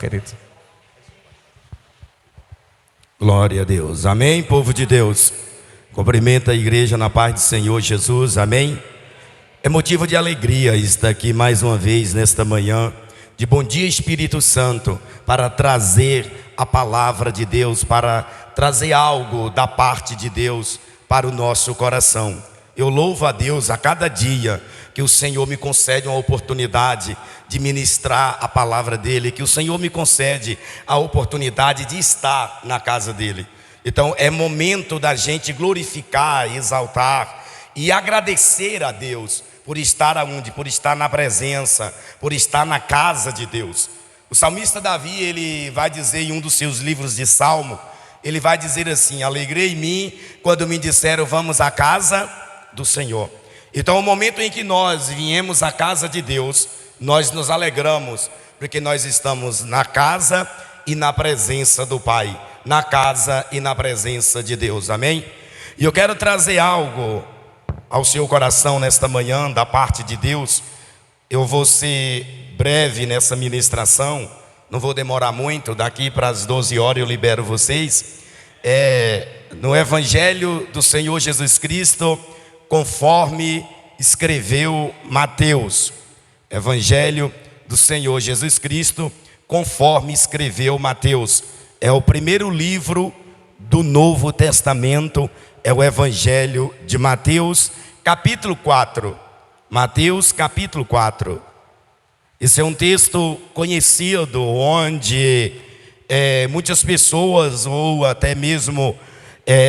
querido. Glória a Deus, amém, povo de Deus. Cumprimenta a igreja na paz do Senhor Jesus, amém. É motivo de alegria estar aqui mais uma vez nesta manhã de Bom Dia Espírito Santo, para trazer a palavra de Deus, para trazer algo da parte de Deus para o nosso coração. Eu louvo a Deus a cada dia que o Senhor me concede uma oportunidade de ministrar a palavra dele, que o Senhor me concede a oportunidade de estar na casa dele. Então é momento da gente glorificar, exaltar e agradecer a Deus por estar aonde? Por estar na presença, por estar na casa de Deus. O salmista Davi, ele vai dizer em um dos seus livros de Salmo, ele vai dizer assim: alegrei em mim quando me disseram vamos à casa do Senhor. Então o momento em que nós viemos à casa de Deus, nós nos alegramos, porque nós estamos na casa e na presença do Pai, na casa e na presença de Deus, amém? E eu quero trazer algo ao seu coração nesta manhã, da parte de Deus. Eu vou ser breve nessa ministração, não vou demorar muito, daqui para as 12 horas eu libero vocês. No Evangelho do Senhor Jesus Cristo, conforme escreveu Mateus. Evangelho do Senhor Jesus Cristo, conforme escreveu Mateus. É o primeiro livro do Novo Testamento, é o Evangelho de Mateus, capítulo 4. Mateus, capítulo 4. Esse é um texto conhecido, onde muitas pessoas, ou até mesmo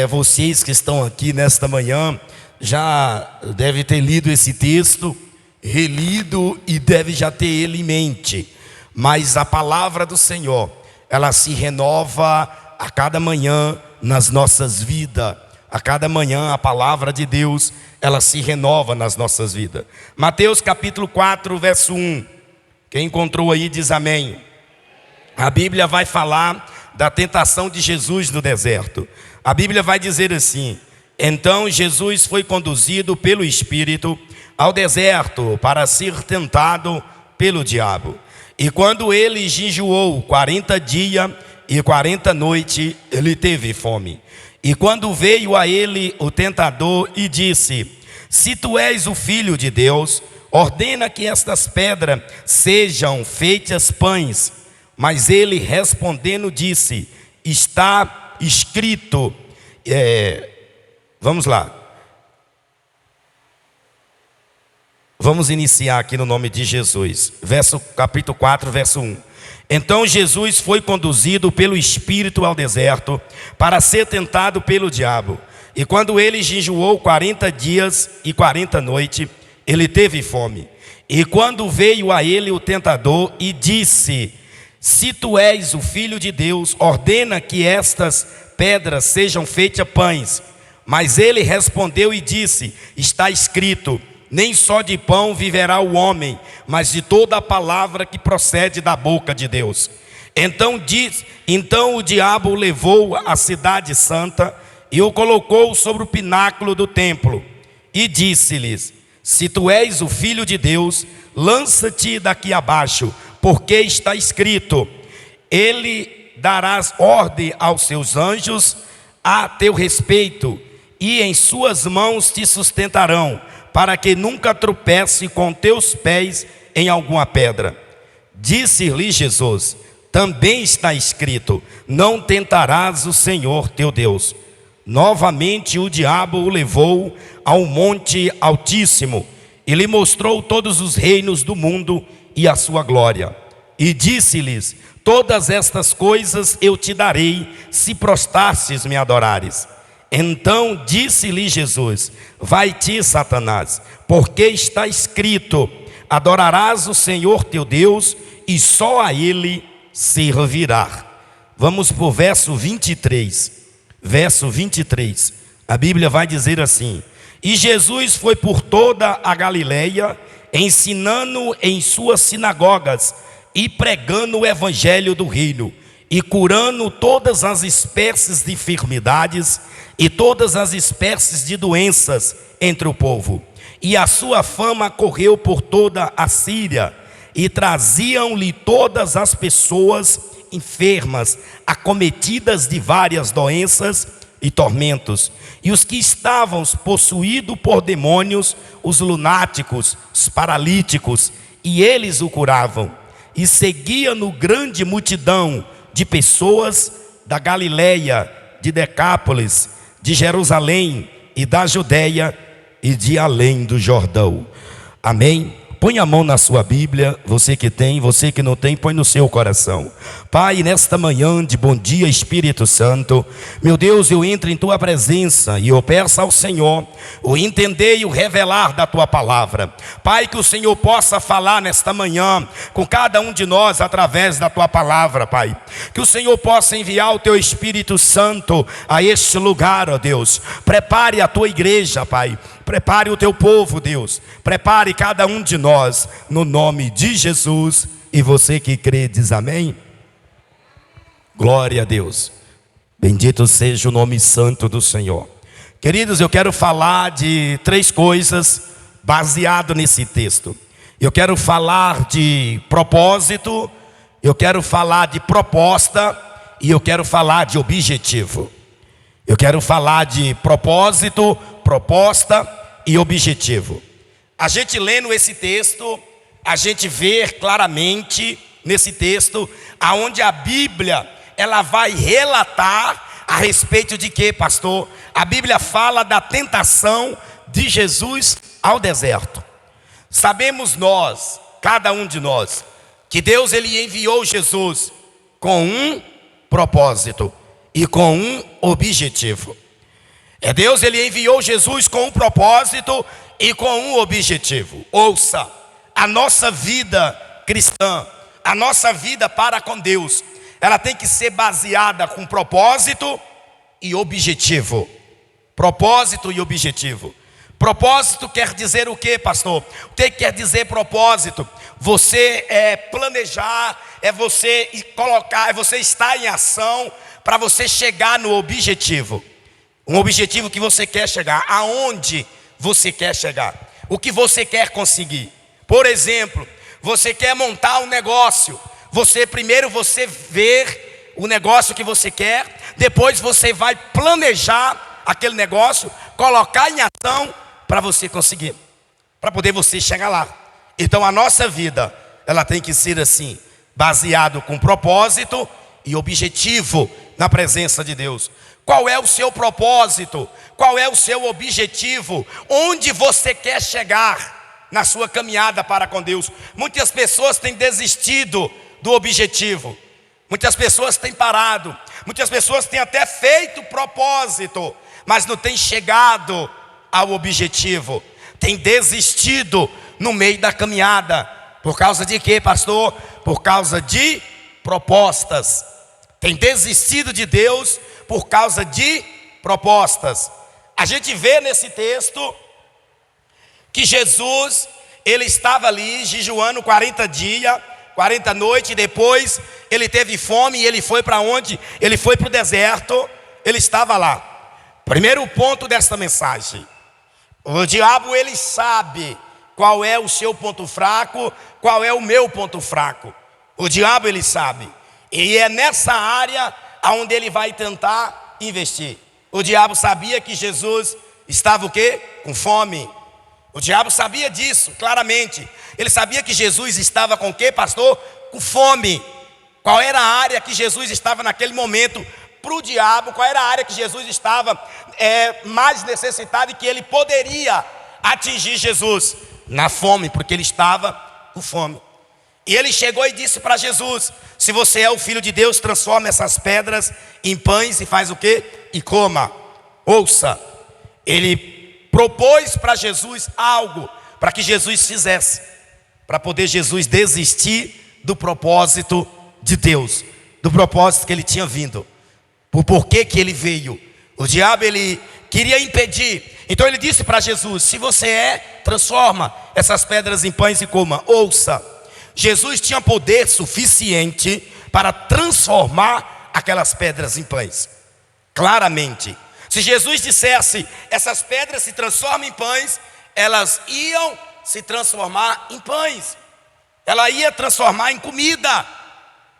vocês que estão aqui nesta manhã, já deve ter lido esse texto, relido e deve já ter ele em mente. Mas a palavra do Senhor, ela se renova a cada manhã nas nossas vidas. A cada manhã a palavra de Deus, ela se renova nas nossas vidas. Mateus capítulo 4, verso 1. Quem encontrou aí diz amém. A Bíblia vai falar da tentação de Jesus no deserto. A Bíblia vai dizer assim: então Jesus foi conduzido pelo Espírito ao deserto para ser tentado pelo diabo. E quando ele jejuou 40 dias e 40 noites, ele teve fome. E quando veio a ele o tentador e disse: se tu és o Filho de Deus, ordena que estas pedras sejam feitas pães. Mas ele respondendo disse: está escrito. Vamos lá. Vamos iniciar aqui no nome de Jesus. Capítulo 4, verso 1. Então Jesus foi conduzido pelo Espírito ao deserto para ser tentado pelo diabo. E quando ele jejuou 40 dias e 40 noites, ele teve fome. E quando veio a ele o tentador e disse: se tu és o Filho de Deus, ordena que estas pedras sejam feitas pães. Mas ele respondeu e disse: está escrito, nem só de pão viverá o homem, mas de toda a palavra que procede da boca de Deus. Então o diabo o levou à cidade santa e o colocou sobre o pináculo do templo e disse-lhes: se tu és o Filho de Deus, lança-te daqui abaixo, porque está escrito, ele darás ordem aos seus anjos a teu respeito, e em suas mãos te sustentarão, para que nunca tropece com teus pés em alguma pedra. Disse-lhe Jesus: também está escrito, não tentarás o Senhor teu Deus. Novamente o diabo o levou ao monte altíssimo, e lhe mostrou todos os reinos do mundo e a sua glória. E disse-lhes: todas estas coisas eu te darei, se prostastes me adorares. Então disse-lhe Jesus: vai-te, Satanás, porque está escrito, adorarás o Senhor teu Deus, e só a ele servirá. Vamos para o verso 23. Verso 23. A Bíblia vai dizer assim: e Jesus foi por toda a Galileia, ensinando em suas sinagogas e pregando o evangelho do reino, e curando todas as espécies de enfermidades e todas as espécies de doenças entre o povo. E a sua fama correu por toda a Síria, e traziam-lhe todas as pessoas enfermas, acometidas de várias doenças e tormentos, e os que estavam possuídos por demônios, os lunáticos, os paralíticos, e eles o curavam. E seguia-no grande multidão de pessoas da Galiléia, de Decápolis, de Jerusalém e da Judéia e de além do Jordão. Amém? Põe a mão na sua Bíblia, você que tem, você que não tem, põe no seu coração. Pai, nesta manhã de bom dia, Espírito Santo, meu Deus, eu entro em tua presença e eu peço ao Senhor o entender e o revelar da tua palavra. Pai, que o Senhor possa falar nesta manhã com cada um de nós através da tua palavra, Pai. Que o Senhor possa enviar o teu Espírito Santo a este lugar, ó Deus. Prepare a tua igreja, Pai. Prepare o teu povo, Deus. Prepare cada um de nós, no nome de Jesus. E você que crê, diz amém. Glória a Deus. Bendito seja o nome santo do Senhor. Queridos, eu quero falar de 3 coisas baseado nesse texto. Eu quero falar de propósito, eu quero falar de proposta e eu quero falar de objetivo. Eu quero falar de propósito, proposta e objetivo. A gente lendo esse texto, a gente vê claramente nesse texto aonde a Bíblia ela vai relatar a respeito de quê, pastor? A Bíblia fala da tentação de Jesus ao deserto. Sabemos nós, cada um de nós, que Deus ele enviou Jesus com um propósito e com um objetivo. Deus ele enviou Jesus com um propósito e com um objetivo. Ouça, a nossa vida cristã, a nossa vida para com Deus, ela tem que ser baseada com propósito e objetivo. Propósito e objetivo. Propósito quer dizer o que, pastor? O que quer dizer propósito? Você planejar, é você colocar, é você estar em ação para você chegar no objetivo. Um objetivo que você quer chegar. Aonde você quer chegar? O que você quer conseguir? Por exemplo, você quer montar um negócio. Primeiro você ver o negócio que você quer. Depois você vai planejar aquele negócio, colocar em ação para você conseguir, para poder você chegar lá. Então a nossa vida, ela tem que ser assim, baseado com propósito e objetivo na presença de Deus. Qual é o seu propósito? Qual é o seu objetivo? Onde você quer chegar na sua caminhada para com Deus? Muitas pessoas têm desistido do objetivo. Muitas pessoas têm parado. Muitas pessoas têm até feito propósito, mas não têm chegado ao objetivo. Tem desistido no meio da caminhada. Por causa de quê, pastor? Por causa de propostas. Tem desistido de Deus por causa de propostas. A gente vê nesse texto que Jesus, ele estava ali jejuando 40 dias, 40 noites, e depois ele teve fome e ele foi para onde? Ele foi para o deserto, ele estava lá. Primeiro ponto desta mensagem: o diabo ele sabe qual é o seu ponto fraco, qual é o meu ponto fraco. O diabo ele sabe, e é nessa área onde ele vai tentar investir. O diabo sabia que Jesus estava o quê? Com fome. O diabo sabia disso claramente. Ele sabia que Jesus estava com o quê, pastor? Com fome. Qual era a área que Jesus estava naquele momento? Para o diabo, qual era a área que Jesus estava mais necessitado e que ele poderia atingir Jesus? Na fome, porque ele estava com fome. E ele chegou e disse para Jesus: se você é o Filho de Deus, transforma essas pedras em pães e faz o quê? E coma. Ouça, ele propôs para Jesus algo para que Jesus fizesse, para poder Jesus desistir do propósito de Deus, do propósito que ele tinha vindo. Por porquê que ele veio? O diabo ele queria impedir. Então ele disse para Jesus: se você transforma essas pedras em pães e coma. Ouça, Jesus tinha poder suficiente para transformar aquelas pedras em pães. Claramente, se Jesus dissesse: essas pedras se transformam em pães, elas iam se transformar em pães. ela ia transformar em comida.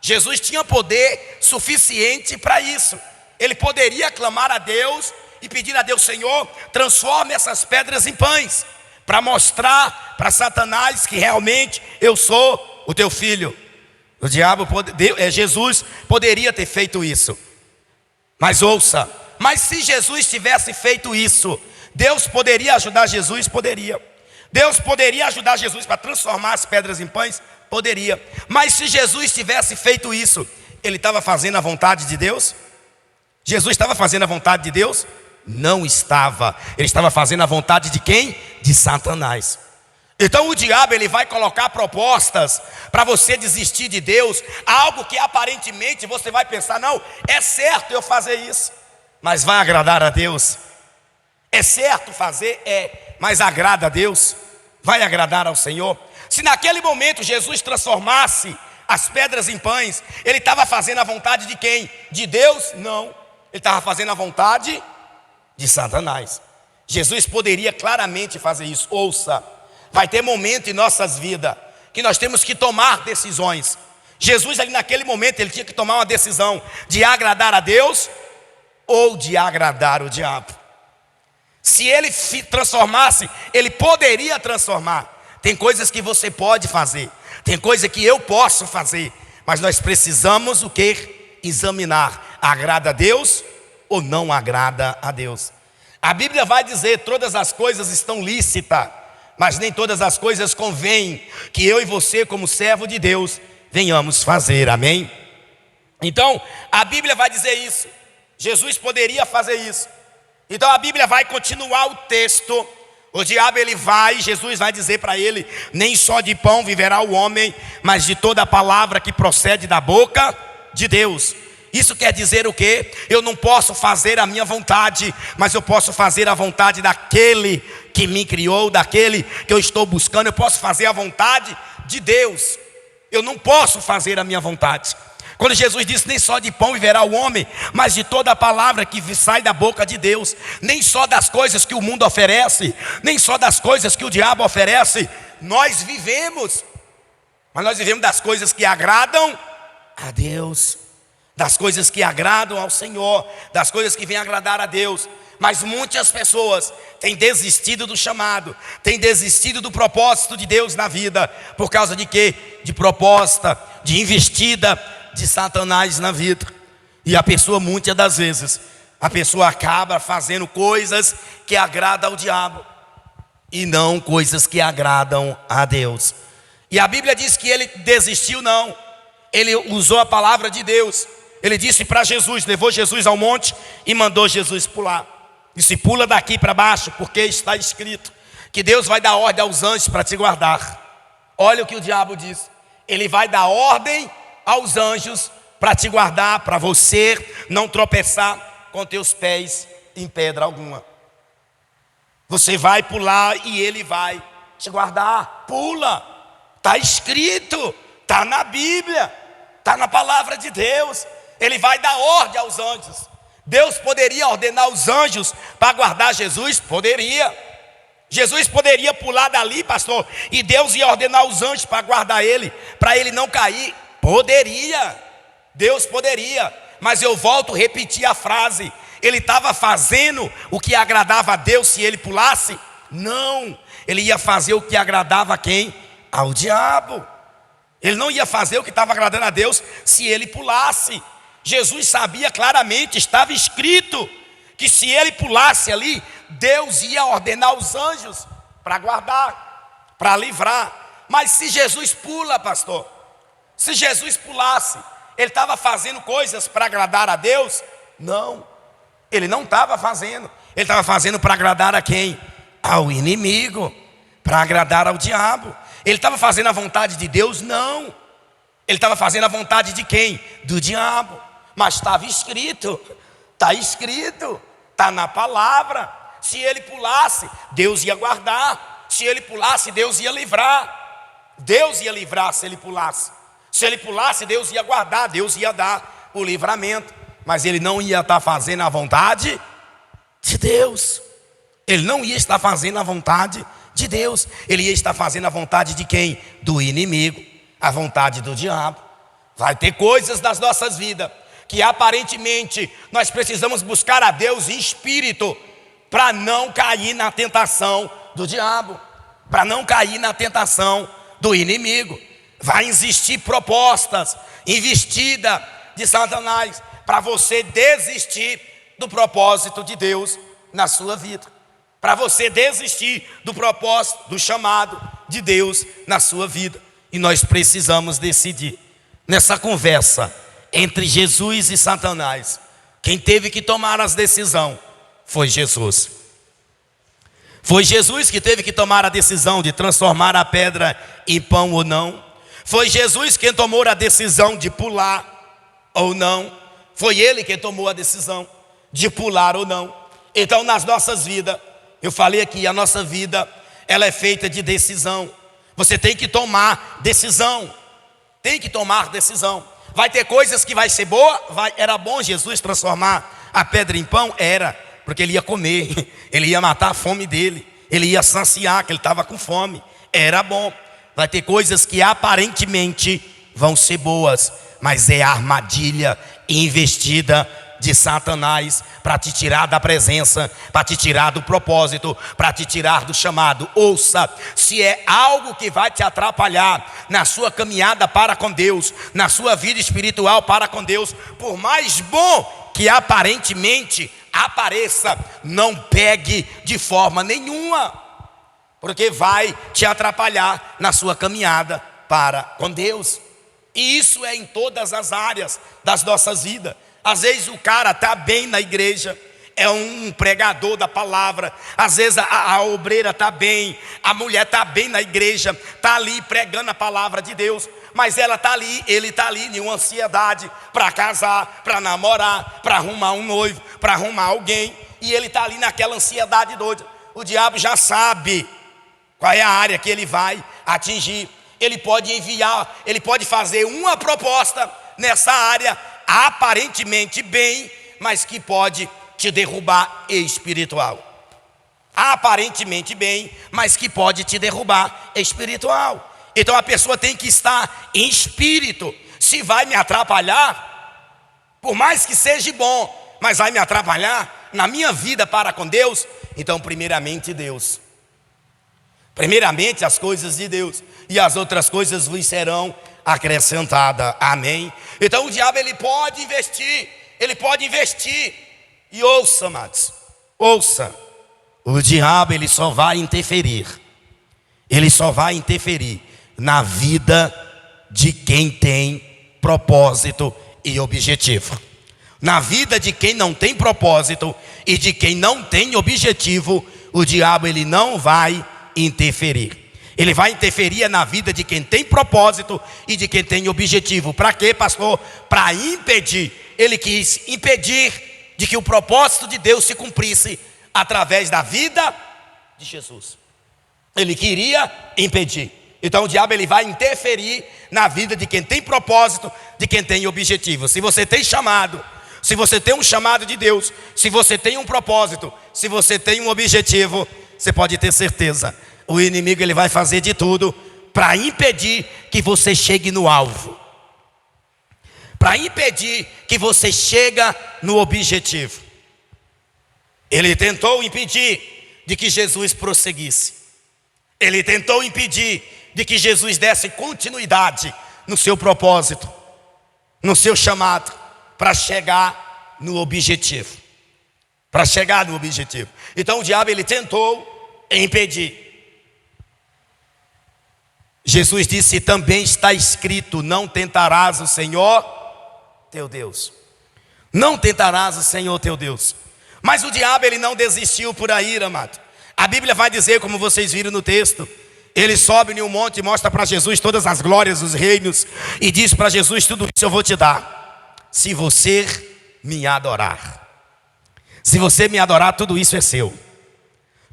Jesus tinha poder suficiente para isso. Ele poderia clamar a Deus e pedir a Deus: Senhor, transforme essas pedras em pães, para mostrar para Satanás que realmente eu sou o teu filho. O diabo, Jesus poderia ter feito isso. Mas ouça, mas se Jesus tivesse feito isso, Deus poderia ajudar Jesus? Poderia. Deus poderia ajudar Jesus para transformar as pedras em pães? Poderia. Mas se Jesus tivesse feito isso, ele estava fazendo a vontade de Deus? Jesus estava fazendo a vontade de Deus? Não estava. Ele estava fazendo a vontade de quem? De Satanás. Então o diabo, ele vai colocar propostas para você desistir de Deus, algo que aparentemente você vai pensar: não, é certo eu fazer isso, mas vai agradar a Deus? É certo fazer? Mas agrada a Deus? Vai agradar ao Senhor? Se naquele momento Jesus transformasse as pedras em pães, ele estava fazendo a vontade de quem? De Deus? Não, ele estava fazendo a vontade de Satanás. Jesus poderia claramente fazer isso. Ouça, vai ter momento em nossas vidas que nós temos que tomar decisões. Jesus ali naquele momento, ele tinha que tomar uma decisão de agradar a Deus ou de agradar o diabo. Se ele se transformasse, ele poderia transformar. Tem coisas que você pode fazer, tem coisa que eu posso fazer, mas nós precisamos o quê? Examinar, agrada a Deus ou não agrada a Deus. A Bíblia vai dizer: todas as coisas estão lícitas, mas nem todas as coisas convém que eu e você, como servo de Deus, venhamos fazer. Amém? Então a Bíblia vai dizer isso. Jesus poderia fazer isso. Então a Bíblia vai continuar o texto. O diabo, Jesus vai dizer para ele: nem só de pão viverá o homem, mas de toda a palavra que procede da boca de Deus. Isso quer dizer o quê? Eu não posso fazer a minha vontade, mas eu posso fazer a vontade daquele que me criou, daquele que eu estou buscando. Eu posso fazer a vontade de Deus. Eu não posso fazer a minha vontade. Quando Jesus disse: nem só de pão viverá o homem, mas de toda a palavra que sai da boca de Deus. Nem só das coisas que o mundo oferece, nem só das coisas que o diabo oferece nós vivemos, mas nós vivemos das coisas que agradam a Deus, das coisas que agradam ao Senhor, das coisas que vêm agradar a Deus. Mas muitas pessoas têm desistido do chamado, têm desistido do propósito de Deus na vida. Por causa de quê? De proposta, de investida de Satanás na vida. E a pessoa, muitas das vezes, a pessoa acaba fazendo coisas que agradam ao diabo e não coisas que agradam a Deus. E a Bíblia diz que ele desistiu, não. Ele usou a palavra de Deus. Ele disse para Jesus, levou Jesus ao monte e mandou Jesus pular. Disse: pula daqui para baixo, porque está escrito que Deus vai dar ordem aos anjos para te guardar. Olha o que o diabo diz: ele vai dar ordem aos anjos para te guardar, para você não tropeçar com teus pés em pedra alguma. Você vai pular e ele vai te guardar. Pula, está escrito, está na Bíblia, está na palavra de Deus. Ele vai dar ordem aos anjos. Deus poderia ordenar os anjos para guardar Jesus? Poderia. Jesus poderia pular dali, pastor, e Deus ia ordenar os anjos para guardar ele, para ele não cair? Poderia. Deus poderia. Mas eu volto a repetir a frase: ele estava fazendo o que agradava a Deus se ele pulasse? Não. Ele ia fazer o que agradava a quem? Ao diabo. Ele não ia fazer o que estava agradando a Deus se ele pulasse. Jesus sabia claramente, estava escrito, que se ele pulasse ali, Deus ia ordenar os anjos para guardar, para livrar. Mas se Jesus pula, pastor, se Jesus pulasse, ele estava fazendo coisas para agradar a Deus? Não, ele não estava fazendo. Ele estava fazendo para agradar a quem? Ao inimigo, para agradar ao diabo. Ele estava fazendo a vontade de Deus? Não, ele estava fazendo a vontade de quem? Do diabo. Mas estava escrito, está escrito, está na palavra. Se ele pulasse, Deus ia guardar. Se ele pulasse, Deus ia livrar. Deus ia livrar se ele pulasse. Se ele pulasse, Deus ia guardar, Deus ia dar o livramento. Mas ele não ia estar fazendo a vontade de Deus. Ele não ia estar fazendo a vontade de Deus. Ele ia estar fazendo a vontade de quem? Do inimigo. a vontade do diabo. Vai ter coisas nas nossas vidas que aparentemente nós precisamos buscar a Deus em espírito para não cair na tentação do diabo, para não cair na tentação do inimigo. Vai existir propostas, investida de Satanás para você desistir do propósito de Deus na sua vida, para você desistir do propósito, do chamado de Deus na sua vida. E nós precisamos decidir. Nessa conversa entre Jesus e Satanás, quem teve que tomar as decisões foi Jesus. Foi Jesus que teve que tomar a decisão de transformar a pedra em pão ou não. Foi Jesus quem tomou a decisão de pular ou não. Foi Ele quem tomou a decisão de pular ou não. Então, nas nossas vidas, eu falei aqui, a nossa vida, ela é feita de decisão. Você tem que tomar decisão. Tem que tomar decisão. Vai ter coisas que vai ser boa. Era bom Jesus transformar a pedra em pão? Era, porque ele ia comer. Ele ia matar a fome dele. Ele ia saciar, que ele estava com fome. Era bom. Vai ter coisas que aparentemente vão ser boas, mas é a armadilha investida de Satanás para te tirar da presença, para te tirar do propósito, para te tirar do chamado. Ouça, se é algo que vai te atrapalhar na sua caminhada para com Deus, na sua vida espiritual para com Deus, por mais bom que aparentemente apareça, não pegue de forma nenhuma, porque vai te atrapalhar na sua caminhada para com Deus. E isso é em todas as áreas das nossas vidas. Às vezes o cara está bem na igreja, é um pregador da palavra. Às vezes a obreira está bem, a mulher está bem na igreja, está ali pregando a palavra de Deus, mas ela está ali, ele está ali em uma ansiedade para casar, para namorar, para arrumar um noivo, para arrumar alguém. E ele está ali naquela ansiedade doida. O diabo já sabe qual é a área que ele vai atingir. Ele pode enviar, ele pode fazer uma proposta nessa área aparentemente bem, mas que pode te derrubar espiritual. Aparentemente bem, mas que pode te derrubar espiritual. Então a pessoa tem que estar em espírito. Se vai me atrapalhar, por mais que seja bom, mas vai me atrapalhar na minha vida para com Deus, então primeiramente Deus. Primeiramente as coisas de Deus, e as outras coisas vos serão acrescentadas. Amém? Então o diabo ele pode investir. E ouça, amados, ouça. O diabo ele só vai interferir. Ele só vai interferir na vida de quem tem propósito e objetivo. Na vida de quem não tem propósito e de quem não tem objetivo, o diabo ele não vai interferir. Ele vai interferir na vida de quem tem propósito e de quem tem objetivo. Para quê, pastor? Para impedir. Ele quis impedir de que o propósito de Deus se cumprisse através da vida de Jesus. Ele queria impedir. Então o diabo ele vai interferir na vida de quem tem propósito, de quem tem objetivo. Se você tem chamado, se você tem um chamado de Deus, se você tem um propósito, se você tem um objetivo, você pode ter certeza, o inimigo ele vai fazer de tudo para impedir que você chegue no alvo, para impedir que você chegue no objetivo. Ele tentou impedir de que Jesus prosseguisse. Ele tentou impedir de que Jesus desse continuidade no seu propósito, no seu chamado, para chegar no objetivo. Para chegar no objetivo. Então o diabo ele tentou impedir. Jesus disse: também está escrito, não tentarás o Senhor teu Deus. Não tentarás o Senhor teu Deus. Mas o diabo ele não desistiu por aí, amado. A Bíblia vai dizer, como vocês viram no texto, ele sobe em um monte e mostra para Jesus todas as glórias dos reinos e diz para Jesus: tudo isso eu vou te dar, se você me adorar. Se você me adorar, tudo isso é seu.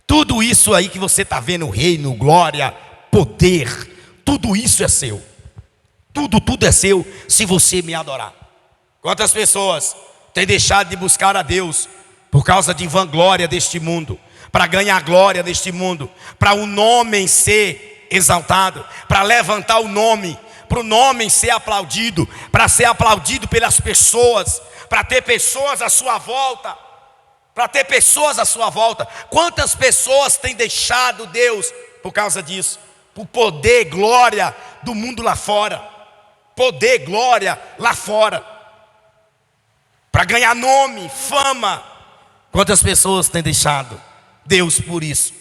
Tudo isso aí que você está vendo, reino, glória, poder, tudo isso é seu. Tudo é seu se você me adorar. Quantas pessoas têm deixado de buscar a Deus por causa de vanglória deste mundo, para ganhar glória deste mundo, para o nome ser exaltado, para levantar o nome, para o nome ser aplaudido, para ser aplaudido pelas pessoas, para ter pessoas à sua volta, para ter pessoas à sua volta. Quantas pessoas têm deixado Deus por causa disso? Por poder, glória do mundo lá fora, poder, glória lá fora, para ganhar nome, fama. Quantas pessoas têm deixado Deus por isso?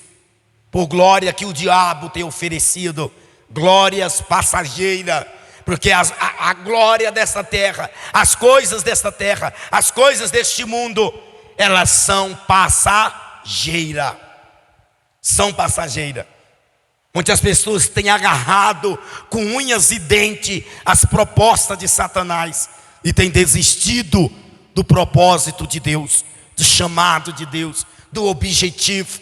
Por glória que o diabo tem oferecido, glórias passageiras, porque a glória dessa terra, as coisas desta terra, as coisas deste mundo, elas são passageiras. São passageiras. Muitas pessoas têm agarrado com unhas e dentes as propostas de Satanás e têm desistido do propósito de Deus, do chamado de Deus, do objetivo.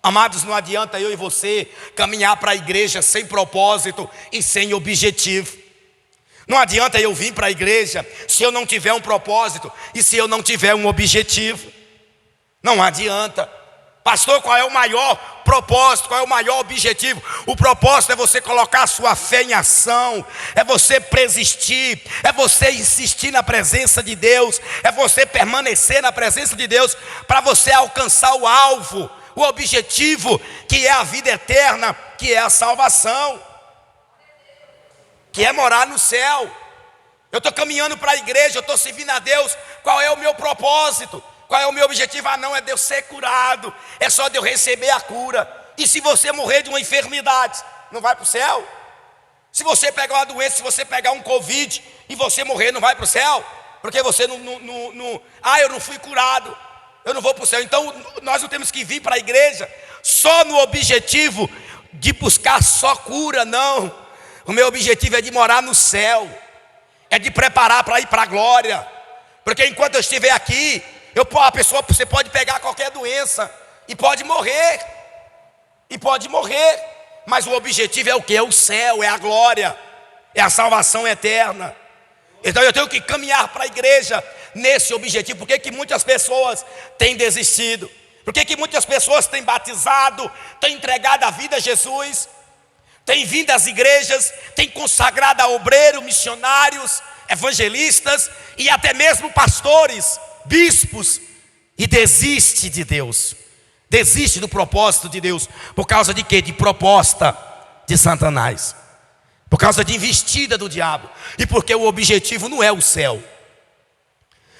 Amados, não adianta eu e você caminhar para a igreja sem propósito e sem objetivo. Não adianta eu vir para a igreja se eu não tiver um propósito e se eu não tiver um objetivo. Não adianta. Pastor, qual é o maior propósito? Qual é o maior objetivo? O propósito é você colocar a sua fé em ação, é você persistir, é você insistir na presença de Deus, é você permanecer na presença de Deus para você alcançar o alvo, o objetivo, que é a vida eterna, que é a salvação, que é morar no céu. Eu estou caminhando para a igreja, eu estou servindo a Deus. Qual é o meu propósito? Qual é o meu objetivo? Ah, não, é Deus ser curado, é só Deus receber a cura. E se você morrer de uma enfermidade, não vai para o céu? Se você pegar uma doença, se você pegar um Covid e você morrer, não vai para o céu? Porque você eu não fui curado, eu não vou para o céu. Então nós não temos que vir para a igreja só no objetivo de buscar só cura, não. O meu objetivo é de morar no céu, é de preparar para ir para a glória. Porque enquanto eu estiver aqui, você pode pegar qualquer doença e pode morrer, mas o objetivo é o que? É o céu, é a glória, é a salvação eterna. Então eu tenho que caminhar para a igreja nesse objetivo. Por que muitas pessoas têm desistido? Por que muitas pessoas têm batizado, têm entregado a vida a Jesus, têm vindo às igrejas, têm consagrado a obreiros, missionários, evangelistas e até mesmo pastores, bispos, e desiste de Deus, desiste do propósito de Deus? Por causa de quê? De proposta de Satanás, por causa de investida do diabo. E porque o objetivo não é o céu,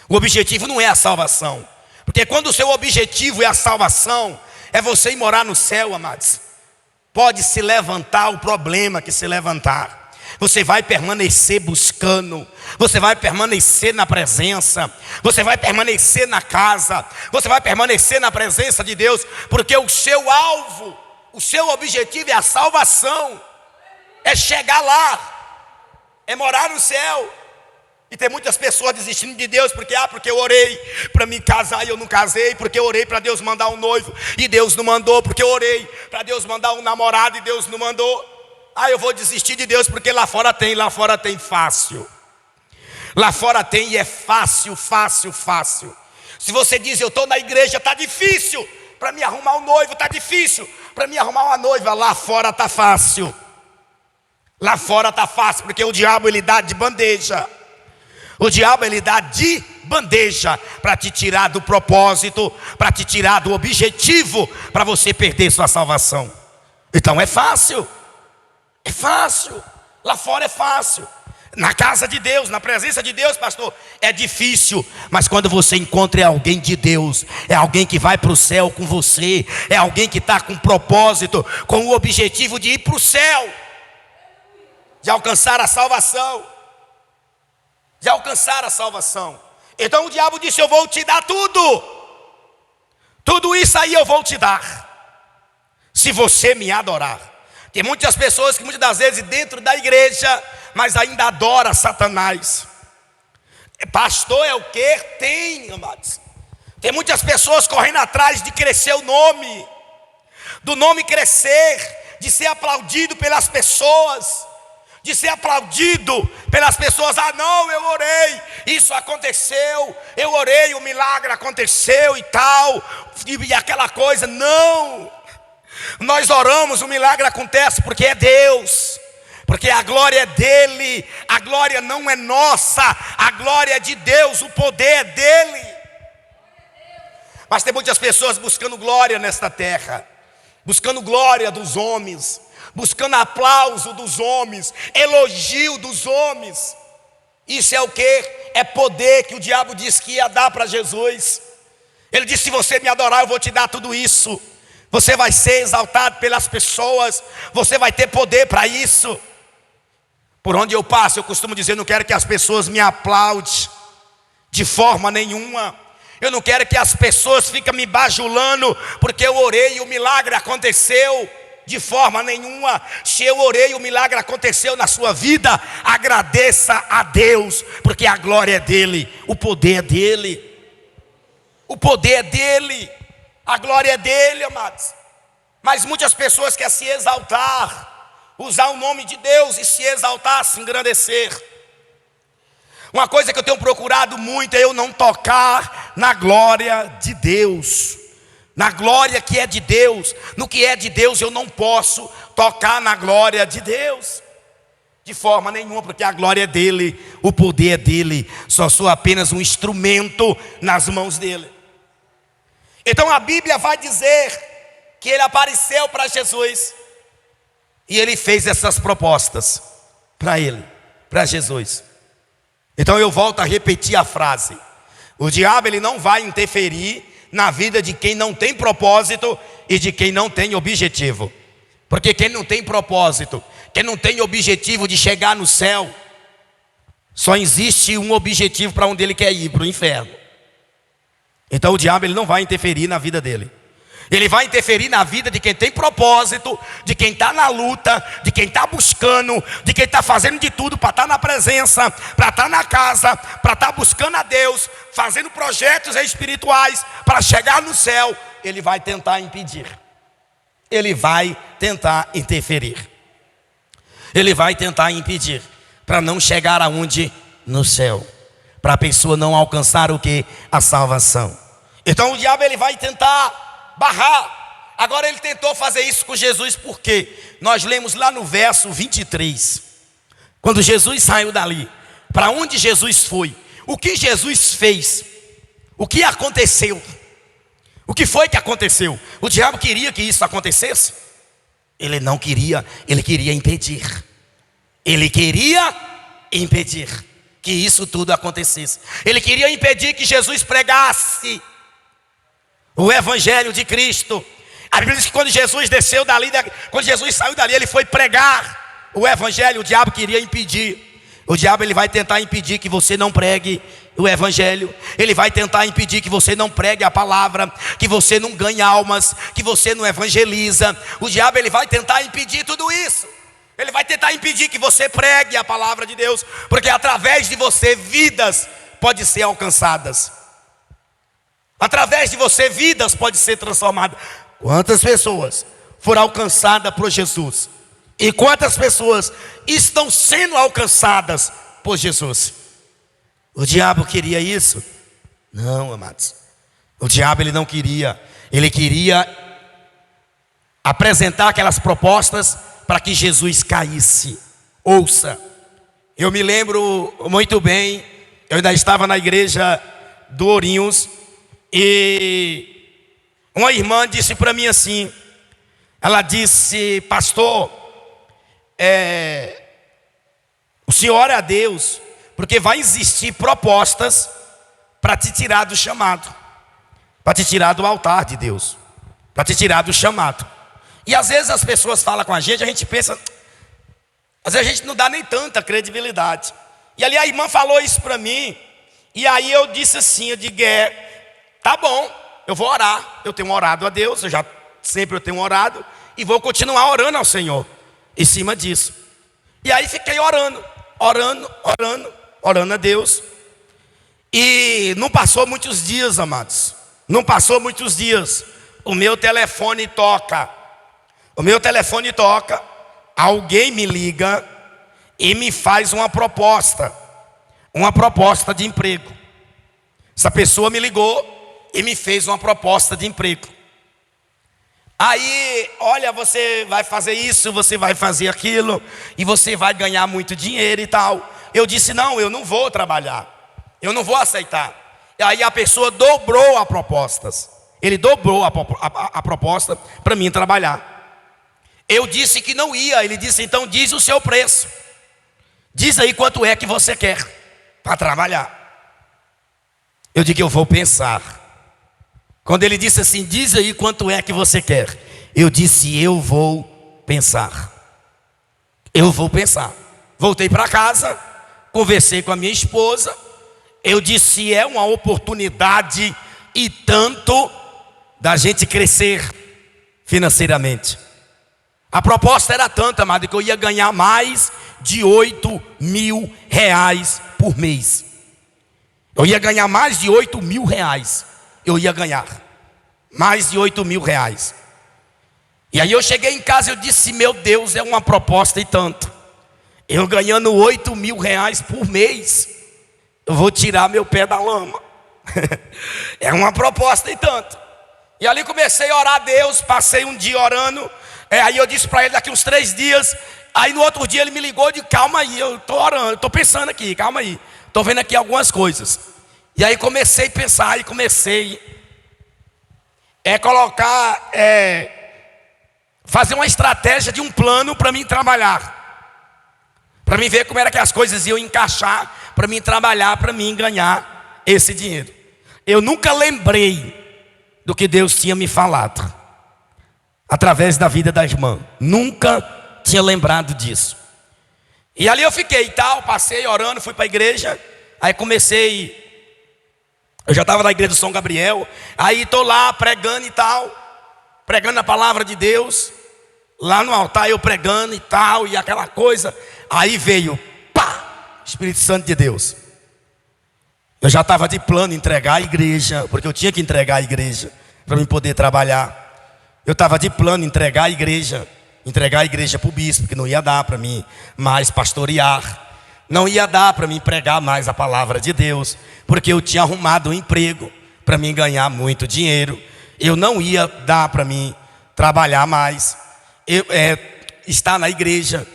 o objetivo não é a salvação. Porque quando o seu objetivo é a salvação, é você ir morar no céu, amados, pode se levantar o problema que se levantar, você vai permanecer buscando, você vai permanecer na presença, você vai permanecer na casa, você vai permanecer na presença de Deus, porque o seu alvo, o seu objetivo é a salvação, é chegar lá, é morar no céu. E tem muitas pessoas desistindo de Deus porque eu orei para me casar e eu não casei, porque eu orei para Deus mandar um noivo e Deus não mandou, porque eu orei para Deus mandar um namorado e Deus não mandou. Eu vou desistir de Deus porque lá fora tem fácil. Lá fora tem e é fácil. Se você diz, eu estou na igreja, está difícil para me arrumar um noivo, está difícil para me arrumar uma noiva, lá fora está fácil. Lá fora está fácil, porque o diabo ele dá de bandeja. O diabo ele dá de bandeja para te tirar do propósito, para te tirar do objetivo, para você perder sua salvação. Então é fácil. É fácil, lá fora é fácil. Na casa de Deus, na presença de Deus, pastor, é difícil. Mas quando você encontra alguém de Deus, é alguém que vai para o céu com você, é alguém que está com propósito, com o objetivo de ir para o céu, de alcançar a salvação, Então o diabo disse, eu vou te dar tudo isso aí eu vou te dar, se você me adorar. Tem muitas pessoas que muitas das vezes dentro da igreja, mas ainda adora Satanás. Pastor é o que? Tem, amados. Tem muitas pessoas correndo atrás de crescer o nome, do nome crescer, de ser aplaudido pelas pessoas, Ah não, eu orei, isso aconteceu, eu orei, o milagre aconteceu e tal, e aquela coisa. Não, nós oramos, o milagre acontece porque é Deus, porque a glória é dele, a glória não é nossa, a glória é de Deus, o poder é dele. Mas tem muitas pessoas buscando glória nesta terra, buscando glória dos homens, buscando aplauso dos homens, elogio dos homens. Isso é o que? É poder que o diabo disse que ia dar para Jesus. Ele disse: se você me adorar, eu vou te dar tudo isso. Você vai ser exaltado pelas pessoas, você vai ter poder para isso. Por onde eu passo, eu costumo dizer: eu não quero que as pessoas me aplaudem de forma nenhuma. Eu não quero que as pessoas fiquem me bajulando porque eu orei e o milagre aconteceu. De forma nenhuma. Se eu orei e o milagre aconteceu na sua vida, agradeça a Deus, porque a glória é dele, o poder é dele. O poder é dele, a glória é dele, amados. Mas muitas pessoas querem se exaltar, usar o nome de Deus e se exaltar, se engrandecer. Uma coisa que eu tenho procurado muito é eu não tocar na glória de Deus, na glória que é de Deus. No que é de Deus eu não posso tocar na glória de Deus de forma nenhuma, porque a glória é dele, o poder é dele. Só sou apenas um instrumento nas mãos dele. Então a Bíblia vai dizer que ele apareceu para Jesus e ele fez essas propostas para ele, para Jesus. Então eu volto a repetir a frase: o diabo ele não vai interferir na vida de quem não tem propósito e de quem não tem objetivo. Porque quem não tem propósito, quem não tem objetivo de chegar no céu, só existe um objetivo para onde ele quer ir, para o inferno. Então o diabo ele não vai interferir na vida dele. Ele vai interferir na vida de quem tem propósito, de quem está na luta, de quem está buscando, de quem está fazendo de tudo para estar na presença, para estar na casa, para estar buscando a Deus, fazendo projetos espirituais para chegar no céu. Ele vai tentar impedir, ele vai tentar interferir, ele vai tentar impedir para não chegar aonde? No céu, para a pessoa não alcançar o que? A salvação. Então o diabo ele vai tentar barrar. Agora ele tentou fazer isso com Jesus, porque nós lemos lá no verso 23, quando Jesus saiu dali, para onde Jesus foi, o que Jesus fez, o que aconteceu, o que foi que aconteceu? O diabo queria que isso acontecesse? Ele não queria, ele queria impedir. Ele queria impedir que isso tudo acontecesse. Ele queria impedir que Jesus pregasse o evangelho de Cristo. A Bíblia diz que quando Jesus desceu dali, quando Jesus saiu dali, ele foi pregar o evangelho. O diabo queria impedir. O diabo ele vai tentar impedir que você não pregue o evangelho. Ele vai tentar impedir que você não pregue a palavra, que você não ganhe almas, que você não evangeliza. O diabo ele vai tentar impedir tudo isso. Ele vai tentar impedir que você pregue a palavra de Deus, porque através de você vidas podem ser alcançadas. Através de você vidas podem ser transformadas. Quantas pessoas foram alcançadas por Jesus? E quantas pessoas estão sendo alcançadas por Jesus? O diabo queria isso? Não, amados. O diabo ele não queria. Ele queria apresentar aquelas propostas para que Jesus caísse. Ouça, eu me lembro muito bem, eu ainda estava na igreja do Ourinhos, e uma irmã disse para mim assim, ela disse: pastor, o senhor ora a Deus, porque vai existir propostas para te tirar do chamado, para te tirar do altar de Deus, para te tirar do chamado. E às vezes as pessoas falam com a gente pensa, às vezes a gente não dá nem tanta credibilidade. E ali a irmã falou isso para mim, e aí eu disse assim, eu digo: tá bom, eu vou orar. Eu tenho orado a Deus, sempre eu tenho orado, e vou continuar orando ao Senhor em cima disso. E aí fiquei orando a Deus. E não passou muitos dias, amados. Não passou muitos dias. O meu telefone toca. Alguém me liga e me faz uma proposta de emprego. Essa pessoa me ligou e me fez uma proposta de emprego. Aí, olha, você vai fazer isso, você vai fazer aquilo, e você vai ganhar muito dinheiro e tal. Eu disse, não, eu não vou trabalhar, eu não vou aceitar. E aí a pessoa dobrou as propostas. Ele dobrou a proposta para mim trabalhar. Eu disse que não ia. Ele disse, então diz o seu preço. Diz aí quanto é que você quer para trabalhar. Eu digo que eu vou pensar. Quando ele disse assim, diz aí quanto é que você quer, eu disse, eu vou pensar. Eu vou pensar. Voltei para casa, conversei com a minha esposa. Eu disse, é uma oportunidade e tanto da gente crescer financeiramente. A proposta era tanta, amado, que eu ia ganhar mais de 8.000 reais por mês. Eu ia ganhar mais de 8.000 reais. Eu ia ganhar mais de 8.000 reais. E aí eu cheguei em casa e eu disse, meu Deus, é uma proposta e tanto. Eu ganhando 8.000 reais por mês, eu vou tirar meu pé da lama. É uma proposta e tanto. E ali comecei a orar a Deus, passei um dia orando. Aí eu disse para ele, daqui uns 3 dias. Aí no outro dia ele me ligou de calma aí, eu estou orando, estou pensando aqui, calma aí. Estou vendo aqui algumas coisas. E aí comecei a pensar e comecei colocar, fazer uma estratégia de um plano para mim trabalhar. Para mim ver como era que as coisas iam encaixar, para mim trabalhar, para mim ganhar esse dinheiro. Eu nunca lembrei do que Deus tinha me falado através da vida da irmã. Nunca tinha lembrado disso. E ali eu fiquei e tal, passei orando, fui para a igreja. Aí comecei, eu já estava na igreja do São Gabriel. Aí estou lá pregando e tal, pregando a palavra de Deus. Lá no altar eu pregando e tal, e aquela coisa. Aí veio, pá, Espírito Santo de Deus. Eu já estava de plano entregar a igreja, porque eu tinha que entregar a igreja para mim poder trabalhar. Eu estava de plano entregar a igreja para o bispo, que não ia dar para mim mais pastorear, não ia dar para mim pregar mais a palavra de Deus, porque eu tinha arrumado um emprego para mim ganhar muito dinheiro. Eu não ia dar para mim trabalhar mais, estar na igreja.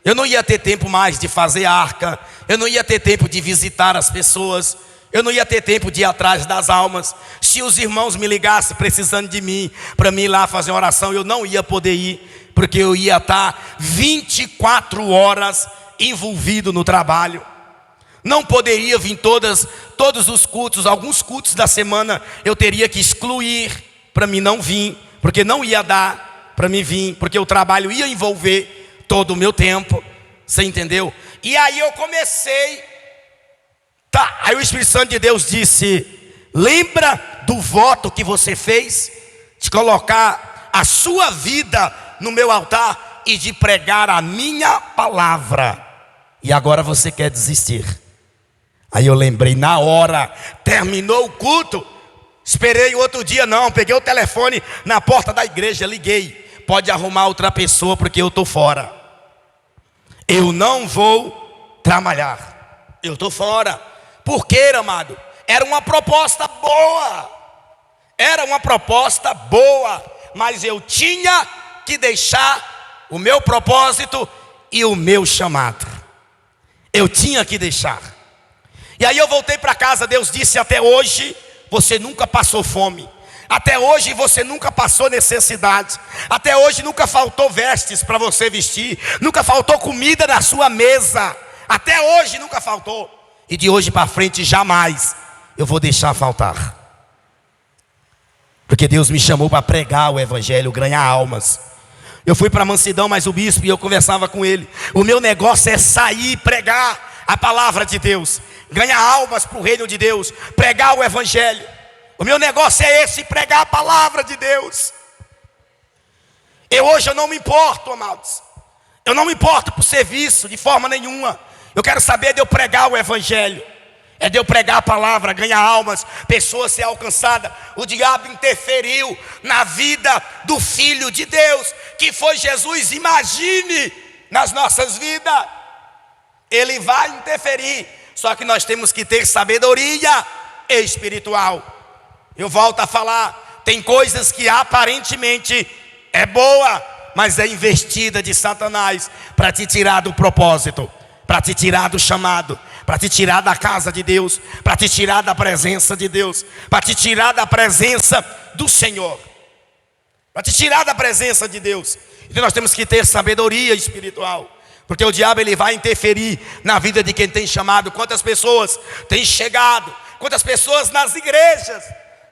Eu não ia ter tempo mais de fazer arca, eu não ia ter tempo de visitar as pessoas, eu não ia ter tempo de ir atrás das almas. Se os irmãos me ligassem precisando de mim, para mim ir lá fazer uma oração, eu não ia poder ir, porque eu ia estar 24 horas envolvido no trabalho. Não poderia vir todos os cultos, alguns cultos da semana eu teria que excluir para mim não vir, porque não ia dar para mim vir, porque o trabalho ia envolver todo o meu tempo. Você entendeu? E aí eu comecei, tá, aí o Espírito Santo de Deus disse, lembra do voto que você fez, de colocar a sua vida no meu altar e de pregar a minha palavra, e agora você quer desistir. Aí eu lembrei na hora, terminou o culto, esperei o outro dia não, peguei o telefone na porta da igreja, liguei, pode arrumar outra pessoa porque eu estou fora. Eu não vou trabalhar, eu estou fora. Por quê, amado? Era uma proposta boa, mas eu tinha que deixar o meu propósito e o meu chamado. Eu tinha que deixar. E aí eu voltei para casa. Deus disse, até hoje você nunca passou fome, até hoje você nunca passou necessidade, até hoje nunca faltou vestes para você vestir, nunca faltou comida na sua mesa, até hoje nunca faltou, e de hoje para frente jamais eu vou deixar faltar, porque Deus me chamou para pregar o evangelho, ganhar almas. Eu fui para a mansidão, mas o bispo, e eu conversava com ele, o meu negócio é sair e pregar a palavra de Deus, ganhar almas para o reino de Deus, pregar o evangelho. O meu negócio é esse, pregar a palavra de Deus. Hoje eu não me importo, amados, eu não me importo por serviço de forma nenhuma. Eu quero saber de eu pregar o evangelho, é de eu pregar a palavra, ganhar almas, pessoas ser alcançadas. O diabo interferiu na vida do Filho de Deus, que foi Jesus. Imagine nas nossas vidas, ele vai interferir, só que nós temos que ter sabedoria espiritual. Eu volto a falar, tem coisas que aparentemente é boa, mas é investida de Satanás para te tirar do propósito, para te tirar do chamado, para te tirar da casa de Deus, para te tirar da presença de Deus, para te tirar da presença do Senhor, para te tirar da presença de Deus. Então nós temos que ter sabedoria espiritual, porque o diabo ele vai interferir na vida de quem tem chamado. Quantas pessoas têm chegado, quantas pessoas nas igrejas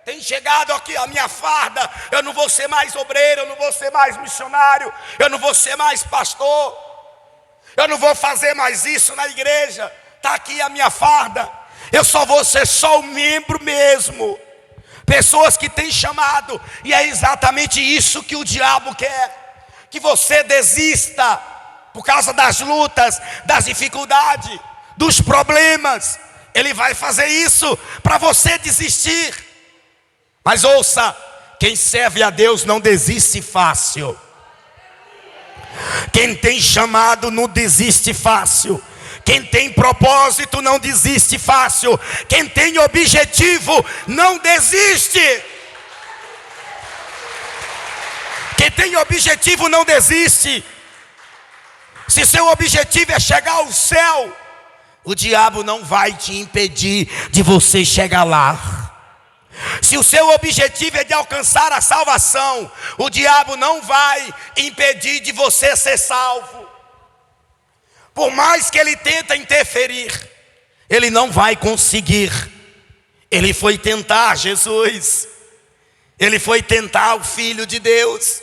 têm chegado aqui, a minha farda, eu não vou ser mais obreiro, eu não vou ser mais missionário, eu não vou ser mais pastor, eu não vou fazer mais isso na igreja, está aqui a minha farda, eu só vou ser só um membro mesmo. Pessoas que têm chamado, e é exatamente isso que o diabo quer, que você desista, por causa das lutas, das dificuldades, dos problemas. Ele vai fazer isso para você desistir. Mas ouça, quem serve a Deus não desiste fácil. Quem tem chamado não desiste fácil. Quem tem propósito não desiste fácil. Quem tem objetivo não desiste. Quem tem objetivo não desiste. Se seu objetivo é chegar ao céu, o diabo não vai te impedir de você chegar lá. Se o seu objetivo é de alcançar a salvação, o diabo não vai impedir de você ser salvo. Por mais que ele tenta interferir, ele não vai conseguir. Ele foi tentar Jesus, ele foi tentar o Filho de Deus,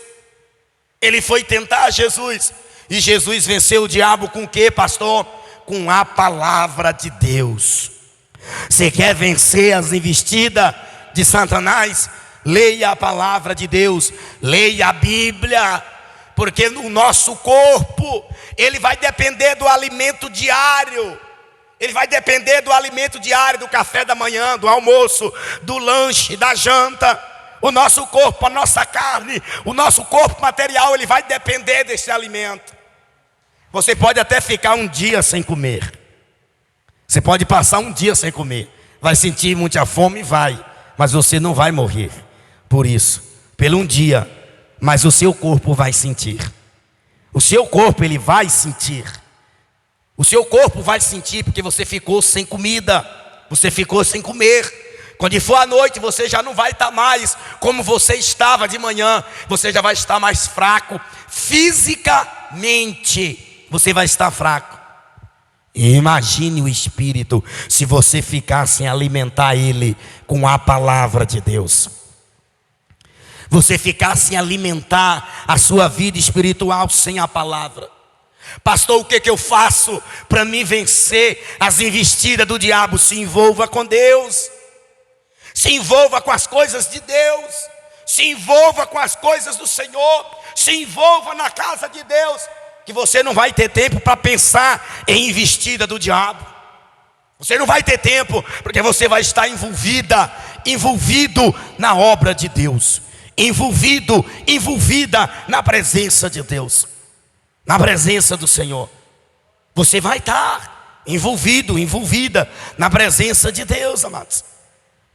ele foi tentar Jesus. E Jesus venceu o diabo com o que, pastor? Com a palavra de Deus. Você quer vencer as investidas de Satanás? Leia a palavra de Deus, leia a Bíblia, porque no nosso corpo, ele vai depender do alimento diário. Ele vai depender do alimento diário, do café da manhã, do almoço, do lanche, da janta. O nosso corpo, a nossa carne, o nosso corpo material, ele vai depender desse alimento. Você pode até ficar um dia sem comer. Você pode passar um dia sem comer. Vai sentir muita fome, vai. Mas você não vai morrer por isso, pelo um dia. Mas o seu corpo vai sentir. O seu corpo, ele vai sentir. O seu corpo vai sentir porque você ficou sem comida. Você ficou sem comer. Quando for à noite, você já não vai estar mais como você estava de manhã. Você já vai estar mais fraco. Fisicamente, você vai estar fraco. Imagine o espírito se você ficar sem alimentar ele com a palavra de Deus. Você ficar sem alimentar a sua vida espiritual sem a palavra. Pastor, o que eu faço para me vencer as investidas do diabo? Se envolva com Deus. Se envolva com as coisas de Deus. Se envolva com as coisas do Senhor. Se envolva na casa de Deus, que você não vai ter tempo para pensar em investida do diabo. Você não vai ter tempo, porque você vai estar envolvido na obra de Deus, envolvida na presença de Deus, na presença do Senhor. Você vai estar envolvida na presença de Deus, amados.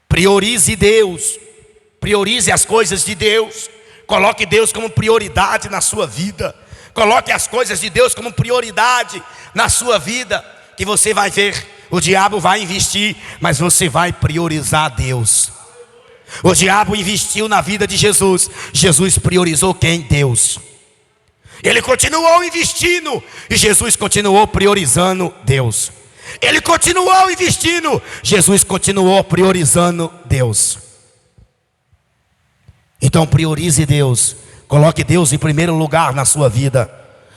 Priorize Deus, priorize as coisas de Deus. Coloque Deus como prioridade na sua vida. Coloque as coisas de Deus como prioridade na sua vida, que você vai ver, o diabo vai investir, mas você vai priorizar Deus. O diabo investiu na vida de Jesus. Jesus priorizou quem? Deus. Ele continuou investindo e Jesus continuou priorizando Deus. Ele continuou investindo, Jesus continuou priorizando Deus. Então priorize Deus. Coloque Deus em primeiro lugar na sua vida,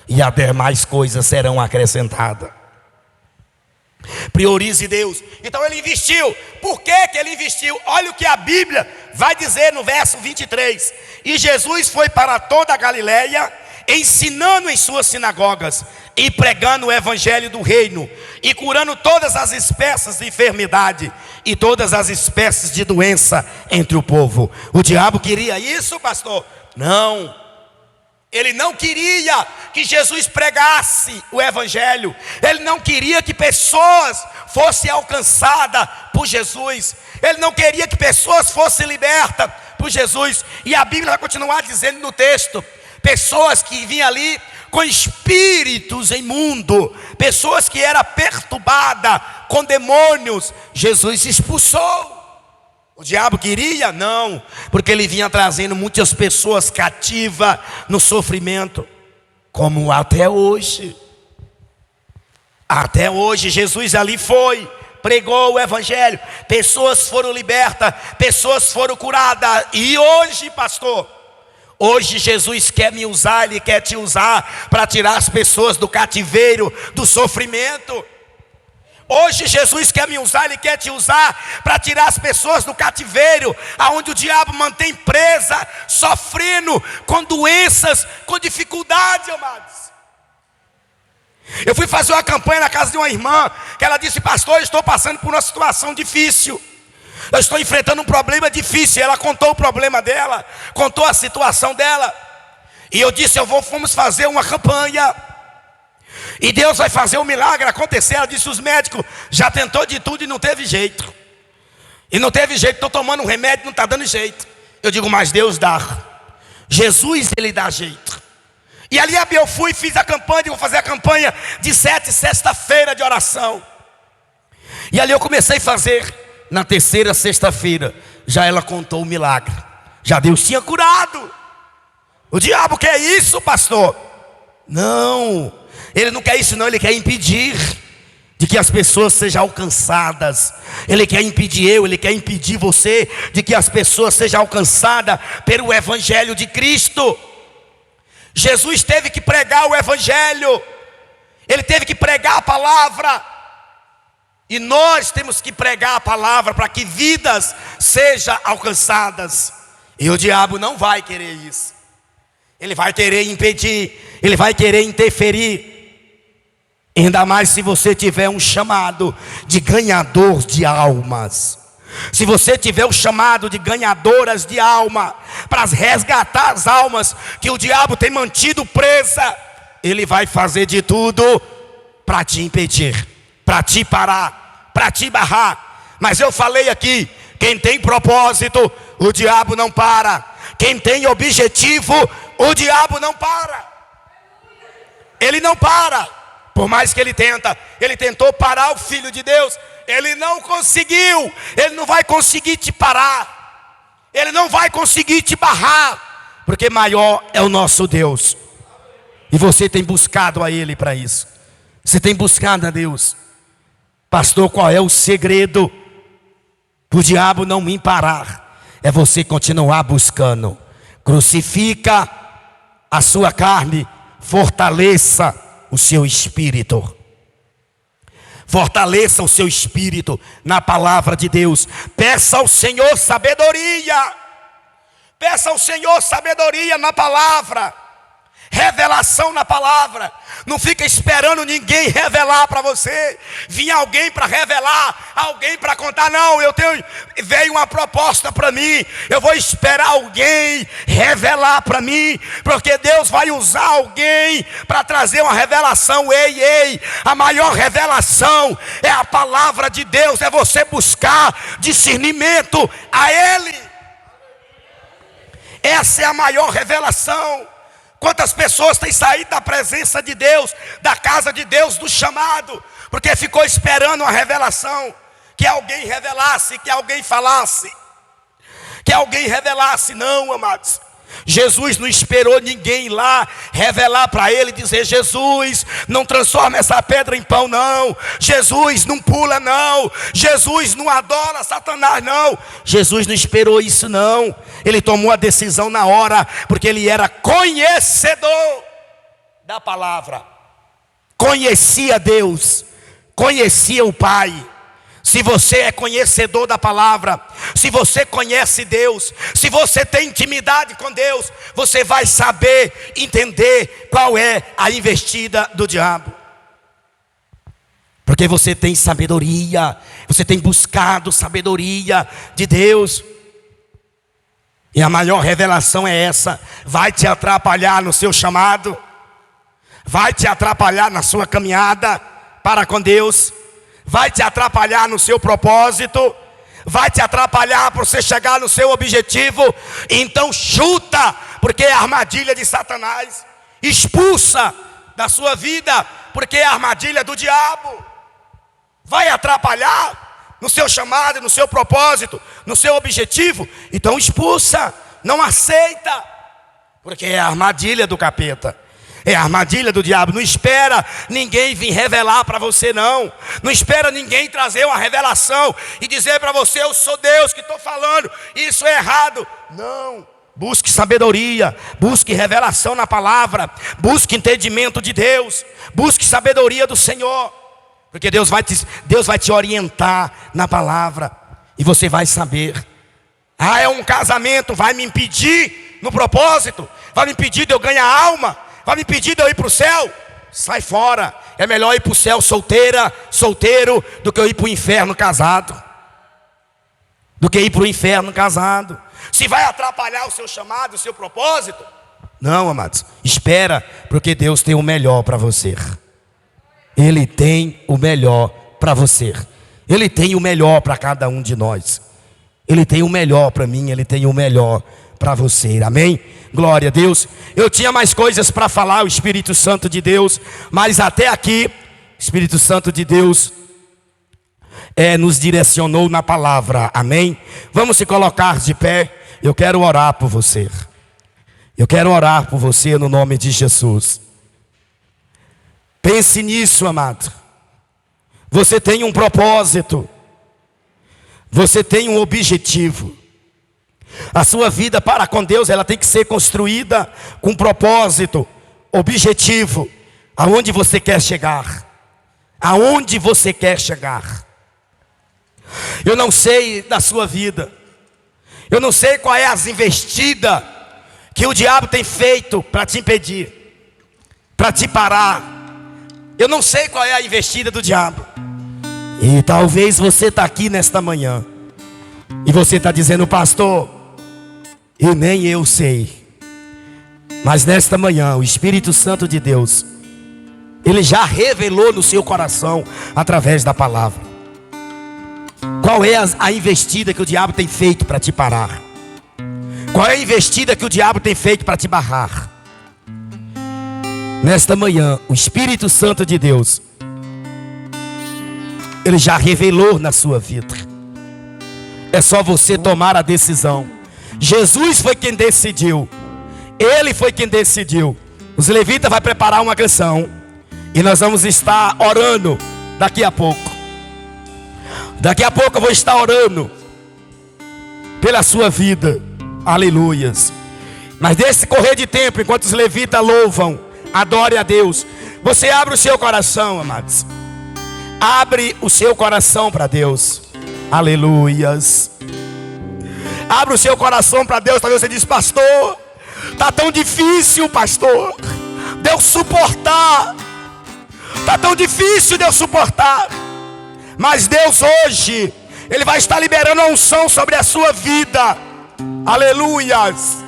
e as demais coisas serão acrescentadas. Priorize Deus. Então ele investiu. Por que ele investiu? Olha o que a Bíblia vai dizer no verso 23. E Jesus foi para toda a Galileia, ensinando em suas sinagogas e pregando o evangelho do reino, e curando todas as espécies de enfermidade e todas as espécies de doença entre o povo. O diabo queria isso, pastor? Não. Ele não queria que Jesus pregasse o evangelho. Ele não queria que pessoas fossem alcançadas por Jesus. Ele não queria que pessoas fossem libertas por Jesus. E a Bíblia vai continuar dizendo no texto: pessoas que vinham ali com espíritos imundos, pessoas que eram perturbadas com demônios. Jesus expulsou. O diabo queria? Não, porque ele vinha trazendo muitas pessoas cativas no sofrimento, como até hoje. Até hoje Jesus ali foi, pregou o evangelho, pessoas foram libertas, pessoas foram curadas. E hoje, pastor, hoje Jesus quer me usar, Ele quer te usar para tirar as pessoas do cativeiro, do sofrimento. Hoje Jesus quer me usar, Ele quer te usar para tirar as pessoas do cativeiro, aonde o diabo mantém presa, sofrendo com doenças, com dificuldades, amados. Eu fui fazer uma campanha na casa de uma irmã, que ela disse: pastor, eu estou passando por uma situação difícil, eu estou enfrentando um problema difícil. Ela contou o problema dela, contou a situação dela, e eu disse: vamos fazer uma campanha, e Deus vai fazer um milagre acontecer. Ela disse: os médicos já tentou de tudo e não teve jeito. E não teve jeito, estou tomando um remédio, não está dando jeito. Eu digo: mas Deus dá. Jesus, Ele dá jeito. E ali eu fui, fiz a campanha, vou fazer a campanha de 7 sexta-feira de oração. E ali eu comecei a fazer. Na terceira sexta-feira, já ela contou o milagre. Já Deus tinha curado. O diabo quer isso, pastor? Não, ele não quer isso não, ele quer impedir de que as pessoas sejam alcançadas. Ele quer impedir ele quer impedir você de que as pessoas sejam alcançadas pelo evangelho de Cristo. Jesus teve que pregar o evangelho, Ele teve que pregar a palavra, e nós temos que pregar a palavra para que vidas sejam alcançadas. E o diabo não vai querer isso. Ele vai querer impedir, ele vai querer interferir. Ainda mais se você tiver um chamado de ganhador de almas. Se você tiver o chamado de ganhadoras de alma, para resgatar as almas que o diabo tem mantido presa, ele vai fazer de tudo para te impedir, para te parar, para te barrar. Mas eu falei aqui, quem tem propósito, o diabo não para. Quem tem objetivo, o diabo não para. Ele não para. Por mais que ele tenta, ele tentou parar o Filho de Deus, ele não conseguiu. Ele não vai conseguir te parar, ele não vai conseguir te barrar, porque maior é o nosso Deus. E você tem buscado a Ele para isso. Você tem buscado a Deus. Pastor, qual é o segredo para o diabo não me parar? É você continuar buscando. Crucifica a sua carne, fortaleça o seu espírito. Fortaleça o seu espírito na palavra de Deus. Peça ao Senhor sabedoria. Peça ao Senhor sabedoria na palavra. Revelação na palavra. Não fica esperando ninguém revelar para você. Vinha alguém para revelar, alguém para contar. Não, veio uma proposta para mim. Eu vou esperar alguém revelar para mim, porque Deus vai usar alguém para trazer uma revelação. Ei, a maior revelação é a palavra de Deus. É você buscar discernimento a Ele. Essa é a maior revelação. Quantas pessoas têm saído da presença de Deus, da casa de Deus, do chamado, porque ficou esperando uma revelação, que alguém revelasse, que alguém falasse, que alguém revelasse. Não, amados, Jesus não esperou ninguém lá revelar para ele, dizer: Jesus, não transforma essa pedra em pão, não. Jesus não pula, não. Jesus não adora Satanás, não. Jesus não esperou isso, não. Ele tomou a decisão na hora, porque ele era conhecedor da palavra. Conhecia Deus, conhecia o Pai. Se você é conhecedor da palavra, se você conhece Deus, se você tem intimidade com Deus, você vai saber entender qual é a investida do diabo. Porque você tem sabedoria, você tem buscado sabedoria de Deus. E a maior revelação é essa: vai te atrapalhar no seu chamado, vai te atrapalhar na sua caminhada para com Deus, vai te atrapalhar no seu propósito, vai te atrapalhar para você chegar no seu objetivo. Então chuta, porque é a armadilha de Satanás. Expulsa da sua vida, porque é a armadilha do diabo. Vai atrapalhar no seu chamado, no seu propósito, no seu objetivo? Então expulsa, não aceita, porque é a armadilha do capeta. É a armadilha do diabo. Não espera ninguém vir revelar para você, não. Não espera ninguém trazer uma revelação e dizer para você: eu sou Deus que estou falando, isso é errado. Não. Busque sabedoria, busque revelação na palavra, busque entendimento de Deus, busque sabedoria do Senhor, porque Deus vai te orientar na palavra e você vai saber. Ah, é um casamento, vai me impedir no propósito, vai me impedir de eu ganhar alma, vai me impedir de eu ir para o céu? Sai fora. É melhor ir para o céu solteiro, do que eu ir para o inferno casado. Se vai atrapalhar o seu chamado, o seu propósito, não, amados, espera, porque Deus tem o melhor para você. Ele tem o melhor para você. Ele tem o melhor para cada um de nós. Ele tem o melhor para mim, Ele tem o melhor para você, amém? Glória a Deus. Eu tinha mais coisas para falar, o Espírito Santo de Deus, mas até aqui, o Espírito Santo de Deus nos direcionou na palavra, amém? Vamos se colocar de pé. Eu quero orar por você. Eu quero orar por você no nome de Jesus. Pense nisso, amado. Você tem um propósito. Você tem um objetivo. A sua vida para com Deus, ela tem que ser construída com propósito, objetivo. Aonde você quer chegar? Aonde você quer chegar? Eu não sei da sua vida. Eu não sei qual é as investidas que o diabo tem feito para te impedir, para te parar. Eu não sei qual é a investida do diabo. E talvez você está aqui nesta manhã e você está dizendo: pastor, e nem eu sei. Mas nesta manhã o Espírito Santo de Deus, Ele já revelou no seu coração através da palavra. Qual é a investida que o diabo tem feito para te parar? Qual é a investida que o diabo tem feito para te barrar? Nesta manhã, o Espírito Santo de Deus, Ele já revelou na sua vida. É só você tomar a decisão. Jesus foi quem decidiu. Ele foi quem decidiu. Os levitas vão preparar uma canção e nós vamos estar orando daqui a pouco. Daqui a pouco eu vou estar orando pela sua vida. Aleluias. Mas desse correr de tempo, enquanto os levitas louvam, adore a Deus, você abre o seu coração, amados. Abre o seu coração para Deus. Aleluias. Abre o seu coração para Deus. Talvez você diz: pastor, está tão difícil, pastor, de eu suportar. Está tão difícil de eu suportar. Mas Deus hoje, Ele vai estar liberando a unção sobre a sua vida. Aleluias.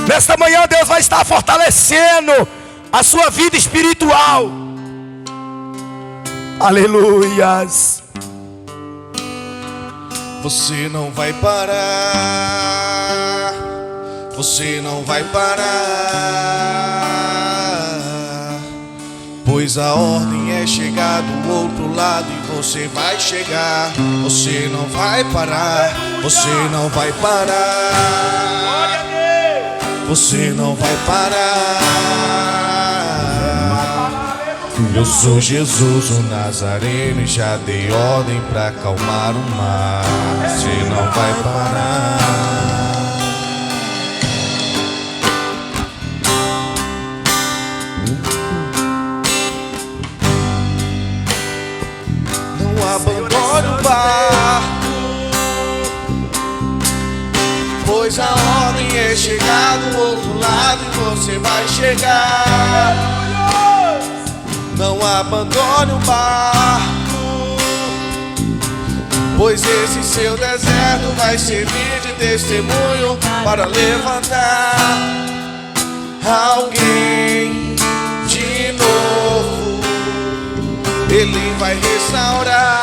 Nesta manhã Deus vai estar fortalecendo a sua vida espiritual. Aleluias. Você não vai parar. Você não vai parar. Pois a ordem é chegar do outro lado e você vai chegar. Você não vai parar. Você não vai parar. Você não vai parar. Eu sou Jesus o Nazareno e já dei ordem pra acalmar o mar. Você não vai parar. Abandone o barco, pois a ordem é chegar do outro lado e você vai chegar. Não abandone o barco, pois esse seu deserto vai servir de testemunho para levantar alguém de novo. Ele vai restaurar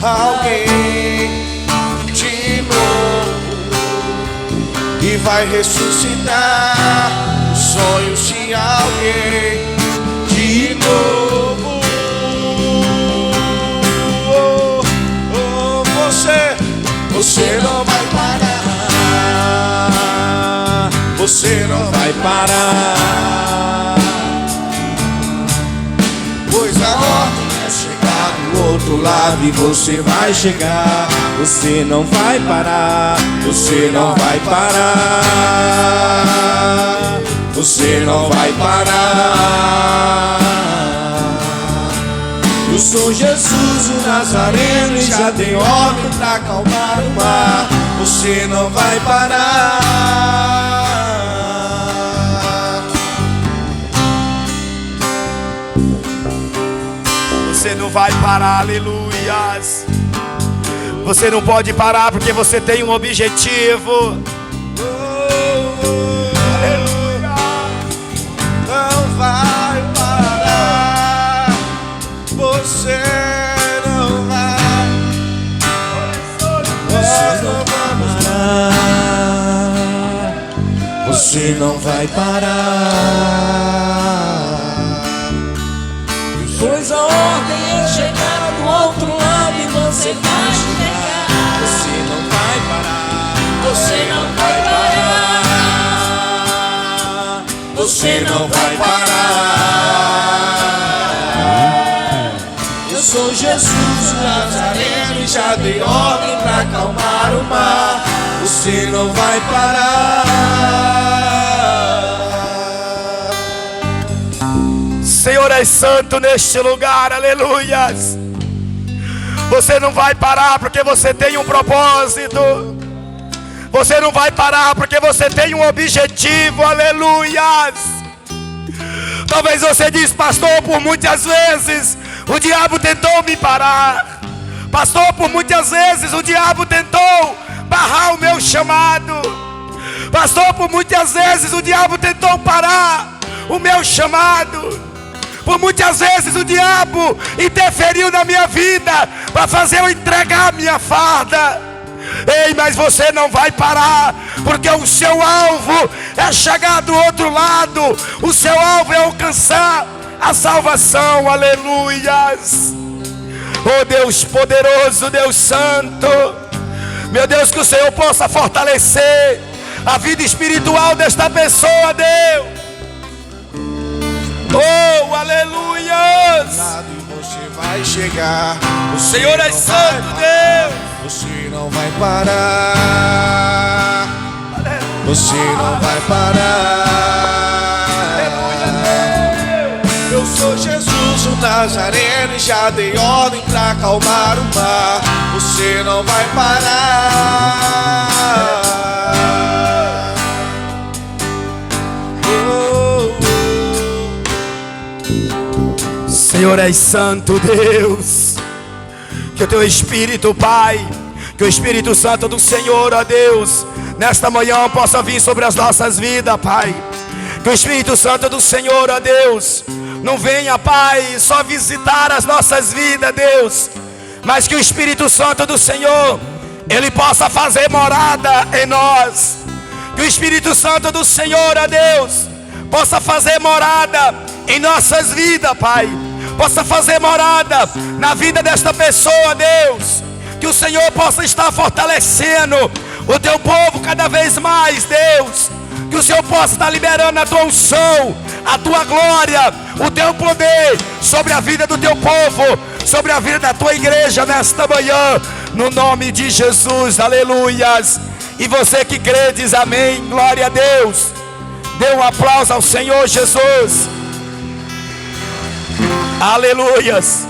alguém de novo. Ele vai ressuscitar os sonhos de alguém de novo. Você não vai parar. Você não vai parar. Pois a ordem é chegar do outro lado e você vai chegar. Você não vai parar. Você não vai parar. Você não vai parar. Eu sou Jesus o Nazareno e já dei ordem pra acalmar o mar. Você não vai parar. Você não vai parar, aleluias. Você não pode parar porque você tem um objetivo. Aleluia. Não vai parar. Você não vai. Você não vai parar. Você não vai parar. Pois a ordem é chegar do outro lado e você vai chegar. Você não vai parar. Você não vai parar. Você não vai parar. Eu sou Jesus o Nazareno e já dei ordem pra acalmar o mar. Você não vai parar. Senhor é santo neste lugar, aleluias. Você não vai parar porque você tem um propósito. Você não vai parar porque você tem um objetivo, aleluias. Talvez você diz: pastor, por muitas vezes o diabo tentou me parar. Pastor, por muitas vezes o diabo tentou barrar o meu chamado. Pastor, por muitas vezes o diabo tentou parar o meu chamado. Por muitas vezes o diabo interferiu na minha vida para fazer eu entregar a minha farda. Ei, mas você não vai parar, porque o seu alvo é chegar do outro lado. O seu alvo é alcançar a salvação, aleluias. Oh Deus poderoso, Deus santo, meu Deus, que o Senhor possa fortalecer a vida espiritual desta pessoa, Deus. Oh, aleluias. E você vai chegar. O Senhor é santo, Deus. Você não vai parar. Você não vai parar. Eu sou Jesus o Nazareno e já dei ordem pra acalmar o mar. Você não vai parar. Senhor é santo, Deus. Que o teu Espírito, Pai, que o Espírito Santo do Senhor, ó Deus, nesta manhã possa vir sobre as nossas vidas, Pai. Que o Espírito Santo do Senhor, ó Deus, não venha, Pai, só visitar as nossas vidas, Deus, mas que o Espírito Santo do Senhor, Ele possa fazer morada em nós. Que o Espírito Santo do Senhor, ó Deus, possa fazer morada em nossas vidas, Pai. Possa fazer morada na vida desta pessoa, Deus. Que o Senhor possa estar fortalecendo o teu povo cada vez mais, Deus. Que o Senhor possa estar liberando a tua unção, a tua glória, o teu poder sobre a vida do teu povo, sobre a vida da tua igreja nesta manhã, no nome de Jesus, aleluias. E você que crê diz amém, glória a Deus. Dê um aplauso ao Senhor Jesus. Aleluias.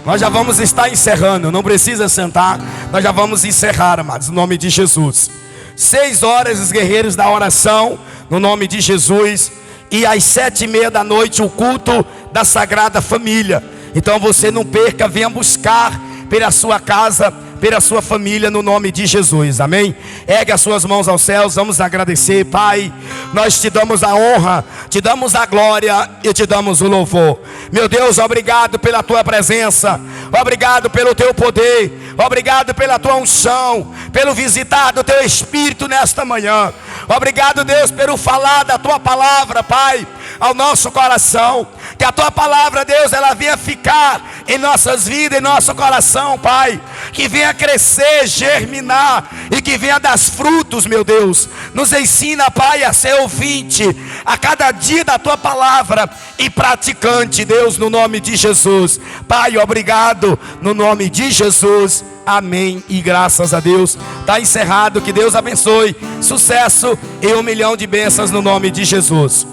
Nós já vamos estar encerrando, não precisa sentar. Nós já vamos encerrar, amados, no nome de Jesus. 6 horas os guerreiros da oração, no nome de Jesus. E às 7:30 da noite o culto da Sagrada Família. Então você não perca, venha buscar pela sua casa, pela sua família, no nome de Jesus, amém? Ergue as suas mãos aos céus, vamos agradecer, Pai. Nós te damos a honra, te damos a glória e te damos o louvor. Meu Deus, obrigado pela tua presença, obrigado pelo teu poder, obrigado pela tua unção, pelo visitar do teu Espírito nesta manhã. Obrigado, Deus, pelo falar da tua palavra, Pai, ao nosso coração. Que a tua palavra, Deus, ela venha ficar em nossas vidas, em nosso coração, Pai. Que venha crescer, germinar e que venha dar frutos, meu Deus. Nos ensina, Pai, a ser ouvinte a cada dia da tua palavra e praticante, Deus, no nome de Jesus. Pai, obrigado, no nome de Jesus. Amém e graças a Deus. Está encerrado, que Deus abençoe. Sucesso e 1 milhão de bênçãos no nome de Jesus.